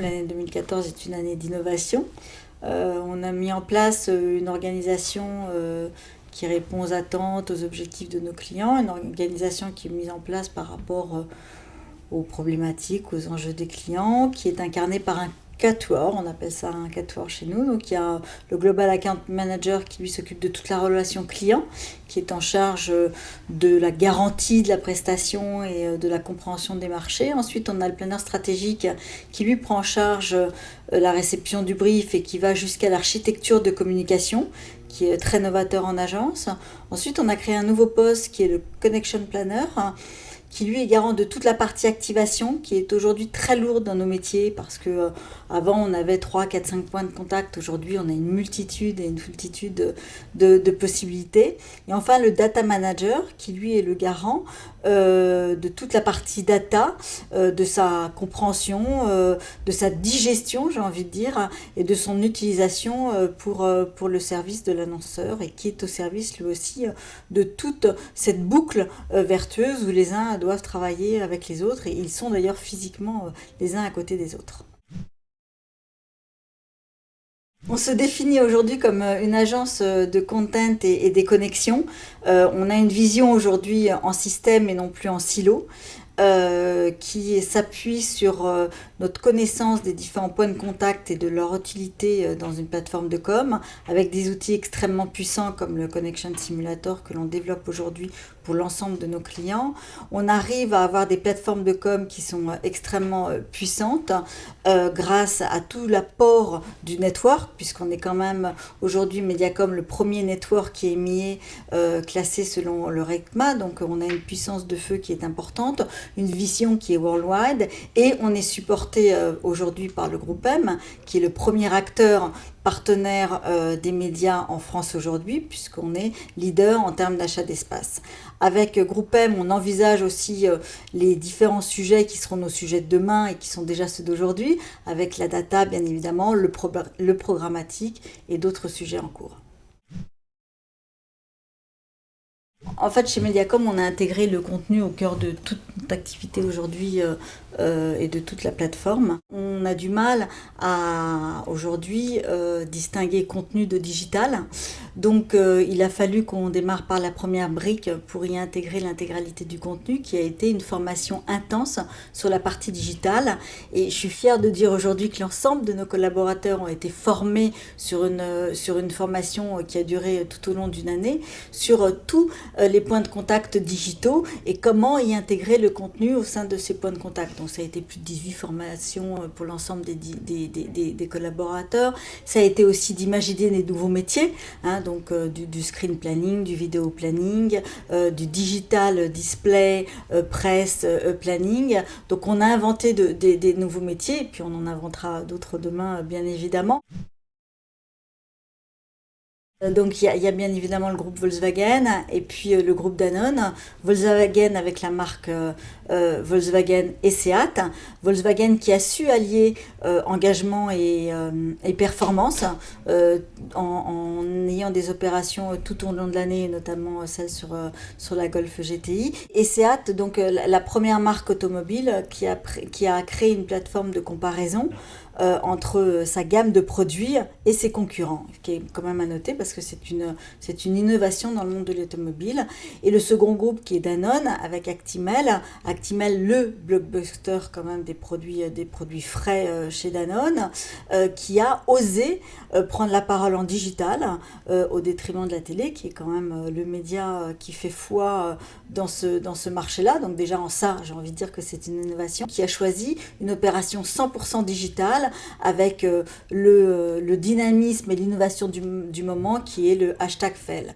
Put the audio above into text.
L'année 2014 est une année d'innovation. On a mis en place une organisation qui répond aux attentes, aux objectifs de nos clients, une organisation qui est mise en place par rapport aux problématiques, aux enjeux des clients, qui est incarnée par un quatuor, on appelle ça un quatuor chez nous. Donc il y a le Global Account Manager qui lui s'occupe de toute la relation client, qui est en charge de la garantie de la prestation et de la compréhension des marchés. Ensuite on a le planeur stratégique qui lui prend en charge la réception du brief et qui va jusqu'à l'architecture de communication, qui est très novateur en agence. Ensuite on a créé un nouveau poste qui est le Connection Planner, qui lui est garant de toute la partie activation, qui est aujourd'hui très lourde dans nos métiers, parce que avant on avait 3, 4, 5 points de contact, aujourd'hui on a une multitude et une foultitude de possibilités. Et enfin le data manager, qui lui est le garant de toute la partie data, de sa compréhension, de sa digestion, j'ai envie de dire, et de son utilisation pour le service de l'annonceur, et qui est au service lui aussi de toute cette boucle vertueuse où les uns doivent travailler avec les autres, et ils sont d'ailleurs physiquement les uns à côté des autres. On se définit aujourd'hui comme une agence de content et des connexions. On a une vision aujourd'hui en système et non plus en silo, qui s'appuie sur notre connaissance des différents points de contact et de leur utilité dans une plateforme de com, avec des outils extrêmement puissants comme le Connection Simulator que l'on développe aujourd'hui pour l'ensemble de nos clients. On arrive à avoir des plateformes de com qui sont extrêmement puissantes grâce à tout l'apport du network, puisqu'on est quand même aujourd'hui Mediacom le premier network qui est mis classé selon le RECMA, donc on a une puissance de feu qui est importante, une vision qui est worldwide, et on est supporté aujourd'hui par le groupe M, qui est le premier acteur partenaire des médias en France aujourd'hui, puisqu'on est leader en termes d'achat d'espace. Avec Groupe M, on envisage aussi les différents sujets qui seront nos sujets de demain et qui sont déjà ceux d'aujourd'hui, avec la data bien évidemment, le programmatique et d'autres sujets en cours. En fait, chez Mediacom, on a intégré le contenu au cœur de toute notre activité aujourd'hui et de toute la plateforme. On a du mal à aujourd'hui distinguer contenu de digital. Donc il a fallu qu'on démarre par la première brique pour y intégrer l'intégralité du contenu, qui a été une formation intense sur la partie digitale. Et je suis fière de dire aujourd'hui que l'ensemble de nos collaborateurs ont été formés sur une formation qui a duré tout au long d'une année, sur tous les points de contact digitaux et comment y intégrer le contenu au sein de ces points de contact. Donc ça a été plus de 18 formations pour l'ensemble des collaborateurs. Ça a été aussi d'imaginer des nouveaux métiers, donc du screen planning, du vidéo planning, du digital display, presse planning. Donc on a inventé des nouveaux métiers, et puis on en inventera d'autres demain bien évidemment. Donc il y a bien évidemment le groupe Volkswagen et puis le groupe Danone. Volkswagen avec la marque Volkswagen et Seat. Volkswagen qui a su allier engagement et performance en ayant des opérations tout au long de l'année, notamment celle sur la Golf GTI. Et Seat, donc la première marque automobile qui a créé une plateforme de comparaison entre sa gamme de produits et ses concurrents, ce qui est quand même à noter parce que c'est une innovation dans le monde de l'automobile. Et le second groupe qui est Danone avec Actimel, le blockbuster quand même des produits frais chez Danone, qui a osé prendre la parole en digital au détriment de la télé, qui est quand même le média qui fait foi dans ce marché-là. Donc déjà en ça, j'ai envie de dire que c'est une innovation, qui a choisi une opération 100% digitale avec le dynamisme et l'innovation du moment qui est le hashtag FEL.